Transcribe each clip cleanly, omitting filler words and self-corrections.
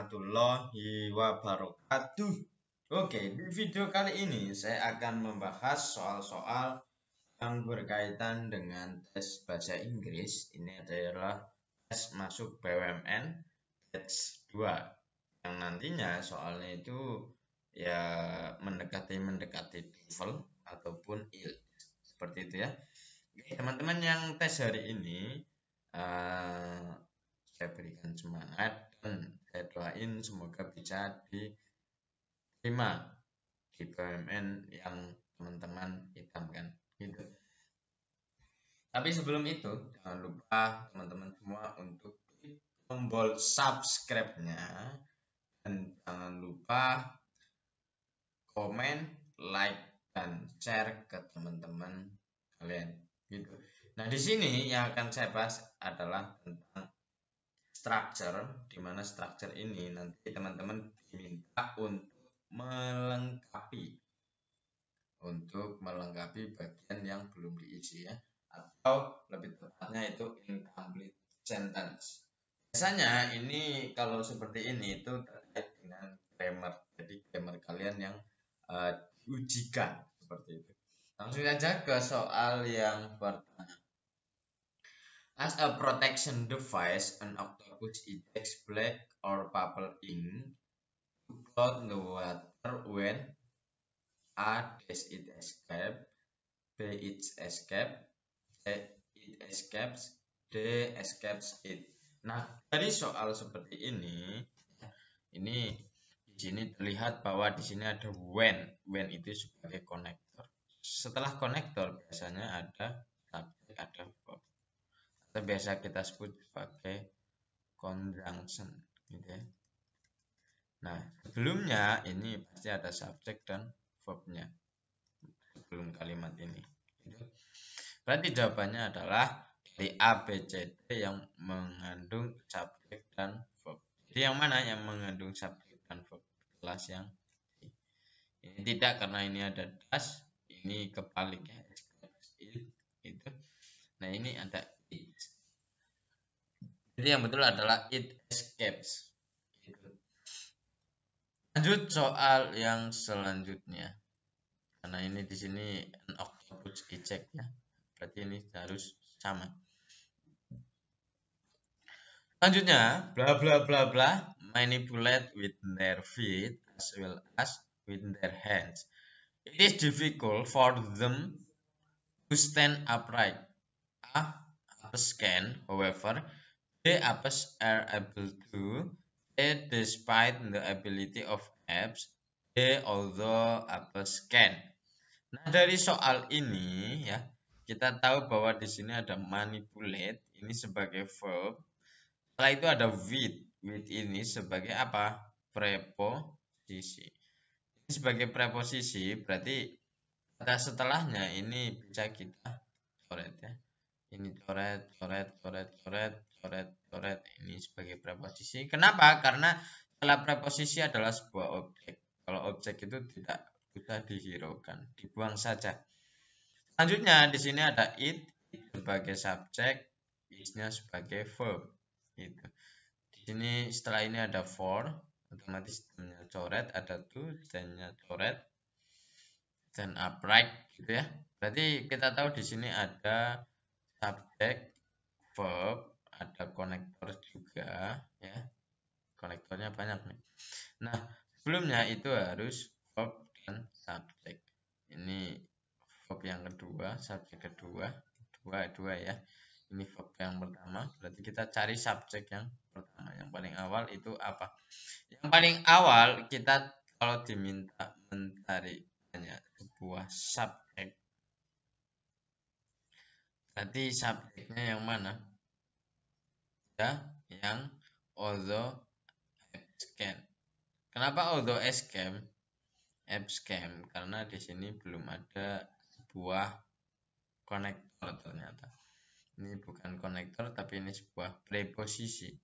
warahmatullahi wabarakatuh. Oke, di video kali ini saya akan membahas soal-soal yang berkaitan dengan tes bahasa Inggris. Ini adalah tes masuk BUMN batch 2 yang nantinya soalnya itu ya mendekati TOEFL ataupun IELTS seperti itu ya. Oke, teman-teman yang tes hari ini saya berikan semangat dan saya doain semoga bisa diterima di BUMN yang teman-teman idamkan gitu. Tapi sebelum itu jangan lupa teman-teman semua untuk klik tombol subscribe-nya dan jangan lupa komen, like, dan share ke teman-teman kalian gitu. Nah, di sini yang akan saya bahas adalah tentang structure, di mana structure ini nanti teman-teman diminta untuk melengkapi bagian yang belum diisi ya, atau lebih tepatnya itu incomplete sentence. Biasanya ini kalau seperti ini itu terkait dengan grammar, jadi grammar kalian yang diujikan seperti itu. Langsung saja ke soal yang pertama. As a protection device, an octopus ejects black or purple ink to cloud the water when A. It escapes, B. It escapes, C. It escapes, D. Escapes it. Nah, dari soal seperti ini di sini terlihat bahwa di sini ada when. When itu sebagai konektor. Setelah konektor biasanya ada subjek, ada verb. Atau biasa kita sebut sebagai conjunction gitu ya. Nah, sebelumnya ini pasti ada subjek dan verbnya sebelum kalimat ini gitu. Berarti jawabannya adalah dari A, B, C, D yang mengandung subjek dan verb. Jadi yang mana yang mengandung subjek dan verb? Kelas yang ini tidak, karena ini ada das, ini kebaliknya itu. Nah, ini ada it. Jadi yang betul adalah it escapes. Lanjut soal yang selanjutnya. Karena ini di sini an octopus eject ya. Berarti ini harus sama. Selanjutnya, bla bla bla bla manipulate with their feet as well as with their hands. It is difficult for them to stand upright. A. Apes can, however, the apes are able to. A. Despite the ability of apes, they although apes can. Nah, dari soal ini ya, kita tahu bahwa di sini ada manipulate ini sebagai verb. Setelah itu ada with. With ini sebagai apa? Preposisi. Ini sebagai preposisi berarti kata setelahnya ini bisa kita coret ya. Ini coret. Ini sebagai preposisi. Kenapa? Karena setelah preposisi adalah sebuah objek. Kalau objek itu tidak bisa dihiraukan, dibuang saja. Selanjutnya di sini ada it sebagai subjek, is-nya sebagai verb. Gitu. Di sini setelah ini ada for, otomatis nya coret, ada to, nya coret, dan upright gitu ya. Berarti kita tahu di sini ada subjek, verb, ada konektor juga ya. Konektornya banyak nih. Nah, sebelumnya itu harus verb dan subjek. Ini verb yang kedua, subjek kedua, dua ya. Ini verb yang pertama, berarti kita cari subjek yang pertama. Yang paling awal itu apa? Yang paling awal kita kalau diminta mencari hanya sebuah subjek, berarti subjeknya yang mana? Ya, yang although apes can. Kenapa although apes can? Karena di sini belum ada sebuah konektor ternyata. Ini bukan konektor tapi ini sebuah preposisi.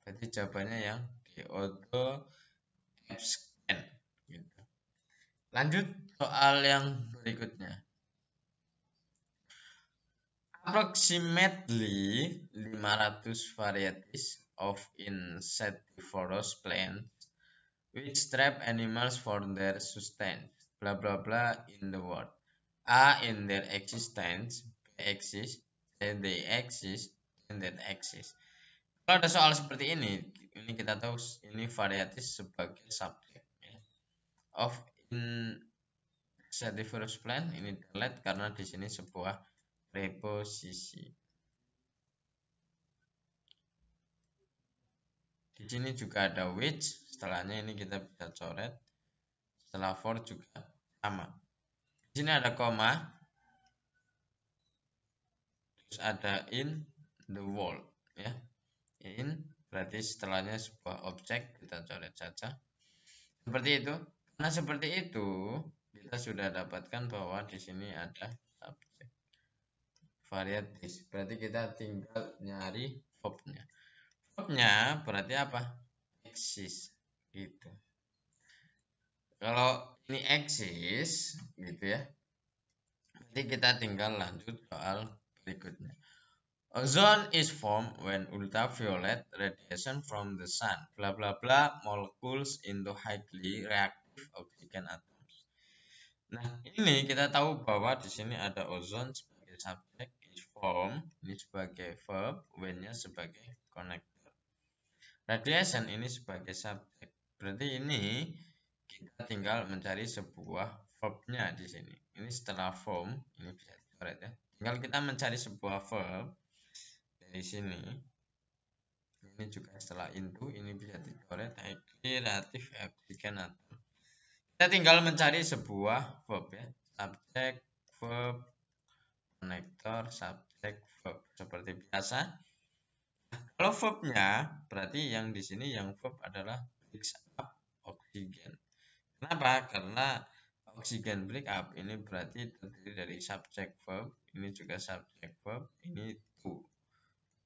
Berarti jawabannya yang di although apes can gitu. Lanjut soal yang berikutnya. Approximately 500 varieties of insectivorous plants which trap animals for their sustenance. Blah blah blah in the world. A. In their existence. B. Exist. C. They exist. And that exist. Kalau ada soal seperti ini kita tahu ini varieties sebagai subjek ya. Of insectivorous plant ini delete karena di sini sebuah preposisi. Di sini juga ada which, setelahnya ini kita bisa coret. Setelah for juga sama. Di sini ada koma, terus ada in the world ya. In berarti setelahnya sebuah objek, kita coret saja. Seperti itu. Karena seperti itu, kita sudah dapatkan bahwa di sini ada subjek varieties. Berarti kita tinggal nyari verb-nya. Verb-nya berarti apa? Exist gitu. Kalau ini exist gitu ya. Berarti kita tinggal lanjut soal berikutnya. Ozone is formed when ultraviolet radiation from the sun, bla bla bla, molecules into highly reactive oxygen atoms. Nah, ini kita tahu bahwa di sini ada ozone sebagai subjek, is formed ini sebagai verb, when-nya sebagai connector. Radiation ini sebagai subjek. Berarti ini kita tinggal mencari sebuah verb-nya di sini. Ini setelah form, ini bisa dicoret ya. Tinggal kita mencari sebuah verb dari sini. Ini juga setelah into, ini bisa dicoret relatif oxygen atom. Kita tinggal mencari sebuah verb ya. Subjek, verb, connector, subjek, verb seperti biasa. Nah, kalau verbnya berarti yang di sini yang verb adalah breaks up oxygen. Kenapa? Karena oxygen break up ini berarti terdiri dari subject verb, ini juga subject verb, ini to.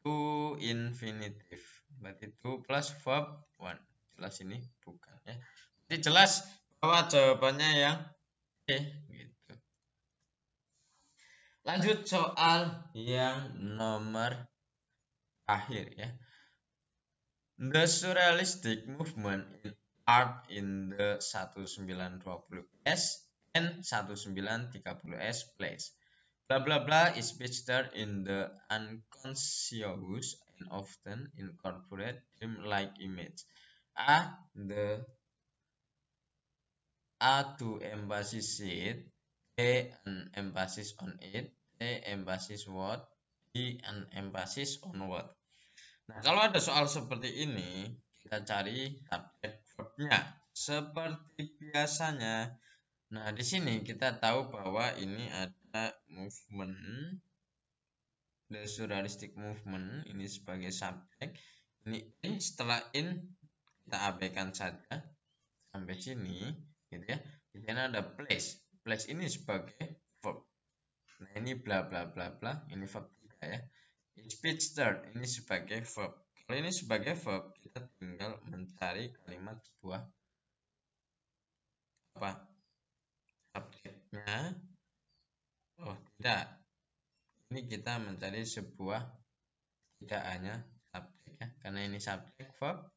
To infinitive. Berarti to plus verb one. Jelas ini bukan ya. Jadi jelas bahwa jawabannya yang C gitu. Lanjut soal yang nomor akhir ya. The surrealistic movement in art in the 1920s and 1930s plays. Blah blah blah is pictured in the unconscious and often incorporate dream-like image. A. To emphasize it. B. An emphasis on it. C. Emphasis what. D. An emphasis on what. Nah, kalau ada soal seperti ini, kita cari subjek verb-nya seperti biasanya. Nah, di sini kita tahu bahwa ini ada movement, the surrealistic movement, ini sebagai subjek. Ini in, setelah in kita abaikan saja sampai sini, gitu ya. Di sini ada place. Place ini sebagai verb. Nah, ini bla bla bla bla, ini verb juga ya. Speech start ini sebagai verb. Kalau ini sebagai verb, kita tinggal mencari kalimat sebuah apa? Subjeknya. Oh, tidak. Ini kita mencari sebuah tidak hanya subjek ya. Karena ini subjek verb,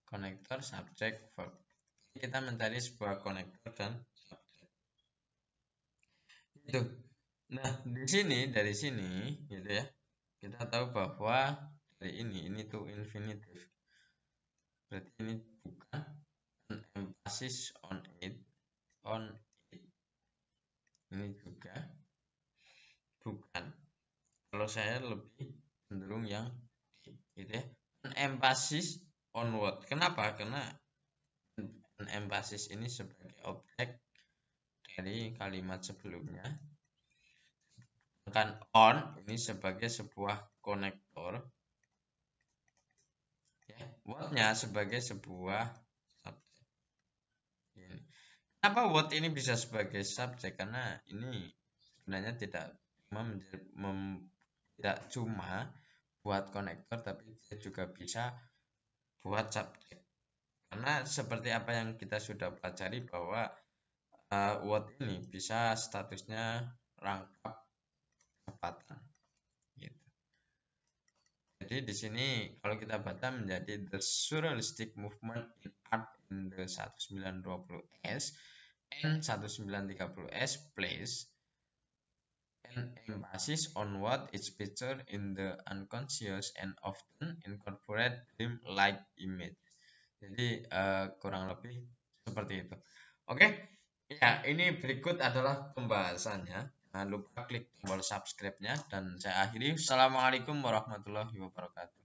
konektor subjek verb. Kita mencari sebuah konektor dan subjek. Itu. Nah, dari sini gitu ya. Kita tahu bahwa dari ini tuh infinitive. Berarti ini bukan an emphasis on it. Ini juga bukan. Kalau saya lebih cenderung yang gitu ya. An emphasis on what? Kenapa? Karena an emphasis ini sebagai objek dari kalimat sebelumnya. Sedangkan on ini sebagai sebuah konektor. Ya, what-nya sebagai sebuah subjek. Ini. Kenapa what ini bisa sebagai subjek? Karena ini sebenarnya tidak cuma buat konektor, tapi dia juga bisa buat subjek. Karena seperti apa yang kita sudah pelajari bahwa what ini bisa statusnya rangkap percepatan. Gitu. Jadi di sini kalau kita baca menjadi the surrealistic movement in art in the 1920s and 1930s place an emphasis on what is pictured in the unconscious and often incorporate dream-like image. Jadi kurang lebih seperti itu. Oke, ya ini berikut adalah pembahasannya. Jangan lupa klik tombol subscribe-nya dan saya akhiri. Assalamualaikum warahmatullahi wabarakatuh.